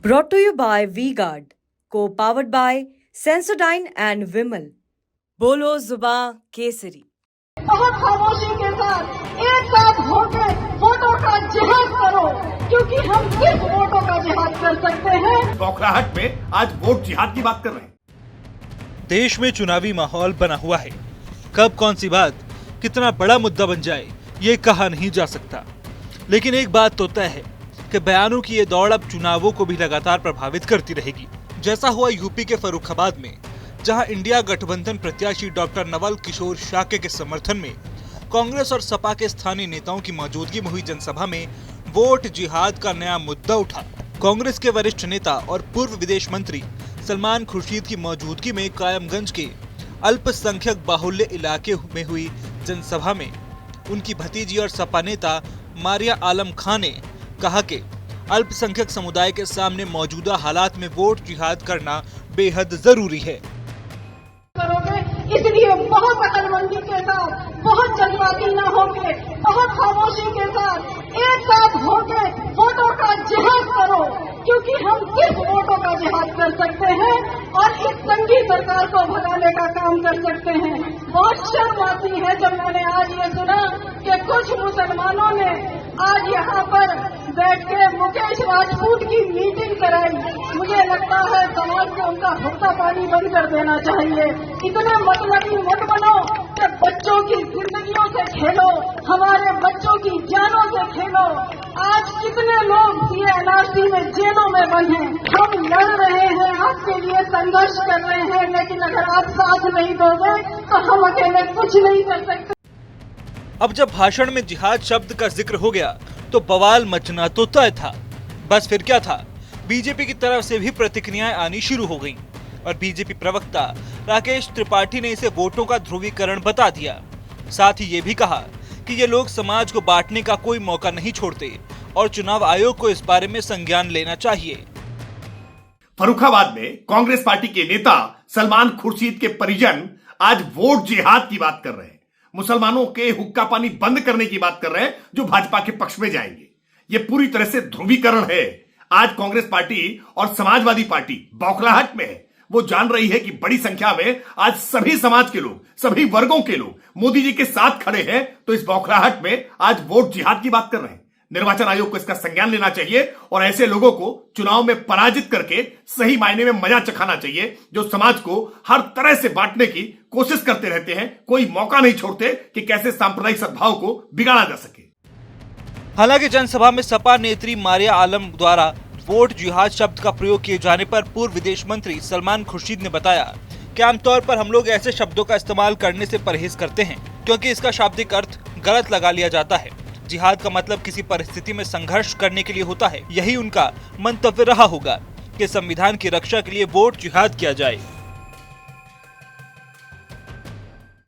Brought to you by V-Guard, co-powered by Sensodyne and Vimal. बोलो जुबां केसरी। बहुत खामोशी के साथ एक साथ होकर वोटों का जिहाद करो, क्योंकि हम सिर्फ वोटों का जिहाद कर सकते हैं। बौखलाहट में आज वोट जिहाद की बात कर रहे हैं। देश में चुनावी माहौल बना हुआ है। कब कौन सी बात कितना बड़ा मुद्दा बन जाए ये कहा नहीं जा सकता, लेकिन एक बात तो तय है कि बयानों की ये दौड़ अब चुनावों को भी लगातार प्रभावित करती रहेगी। जैसा हुआ यूपी के फर्रुखाबाद में, जहां इंडिया गठबंधन प्रत्याशी डॉक्टर नवल किशोर शाक्य के समर्थन में कांग्रेस और सपा के स्थानीय नेताओं की मौजूदगी में हुई जनसभा में वोट जिहाद का नया मुद्दा उठा। कांग्रेस के वरिष्ठ नेता और पूर्व विदेश मंत्री सलमान खुर्शीद की मौजूदगी में कायमगंज के अल्पसंख्यक बाहुल्य इलाके में हुई जनसभा में उनकी भतीजी और सपा नेता मारिया आलम खान ने कहा कि अल्पसंख्यक समुदाय के सामने मौजूदा हालात में वोट जिहाद करना बेहद जरूरी है। इसलिए बहुत अकलमंदी के साथ, बहुत जल्दबाजी न होके, बहुत खामोशी के साथ एक साथ होके वोटों का जिहाद करो, क्योंकि हम सिर्फ वोटों का जिहाद कर सकते हैं और इस संघी सरकार को भगाने का काम कर सकते हैं। बहुत शर्म आती है जब मैंने आज ये सुना कि कुछ मुसलमानों ने आज यहाँ पर बैठ के मुकेश राजपूत की मीटिंग कराई। मुझे लगता है समाज को उनका हुक्का पानी बंद कर देना चाहिए। इतने मतलबी मत बनो कि बच्चों की जिंदगियों से खेलो, हमारे बच्चों की जानों से खेलो। आज कितने लोग ये एनआरसी में जेलों में बंद हैं। हम लड़ रहे हैं, आपके लिए संघर्ष कर रहे हैं, लेकिन अगर आप साथ नहीं दोगे तो हम अकेले कुछ नहीं कर सकते। अब जब भाषण में जिहाद शब्द का जिक्र हो गया तो बवाल मचना तो तय था। बस फिर क्या था, बीजेपी की तरफ से भी प्रतिक्रियाएं आनी शुरू हो गईं और बीजेपी प्रवक्ता राकेश त्रिपाठी ने इसे वोटों का ध्रुवीकरण बता दिया। साथ ही ये भी कहा कि ये लोग समाज को बांटने का कोई मौका नहीं छोड़ते और चुनाव आयोग को इस बारे में संज्ञान लेना चाहिए। फर्रुखाबाद में कांग्रेस पार्टी के नेता सलमान खुर्शीद के परिजन आज वोट जिहाद की बात कर रहे हैं। मुसलमानों के हुक्का पानी बंद करने की बात कर रहे हैं जो भाजपा के पक्ष में जाएंगे। यह पूरी तरह से ध्रुवीकरण है। आज कांग्रेस पार्टी और समाजवादी पार्टी बौखलाहट में है। वो जान रही है कि बड़ी संख्या में आज सभी समाज के लोग, सभी वर्गों के लोग मोदी जी के साथ खड़े हैं, तो इस बौखलाहट में आज वोट जिहाद की बात कर रहे हैं। निर्वाचन आयोग को इसका संज्ञान लेना चाहिए और ऐसे लोगों को चुनाव में पराजित करके सही मायने में मजा चखाना चाहिए जो समाज को हर तरह से बांटने की कोशिश करते रहते हैं। कोई मौका नहीं छोड़ते कि कैसे सांप्रदायिक सद्भाव को बिगाड़ा जा सके। हालांकि जनसभा में सपा नेत्री मारिया आलम द्वारा वोट जिहाद शब्द का प्रयोग किए जाने पर पूर्व विदेश मंत्री सलमान खुर्शीद ने बताया कि आमतौर पर हम लोग ऐसे शब्दों का इस्तेमाल करने से परहेज करते हैं, क्योंकि इसका शाब्दिक अर्थ गलत लगा लिया जाता है। जिहाद का मतलब किसी परिस्थिति में संघर्ष करने के लिए होता है। यही उनका मंतव्य रहा होगा कि संविधान की रक्षा के लिए वोट जिहाद किया जाए।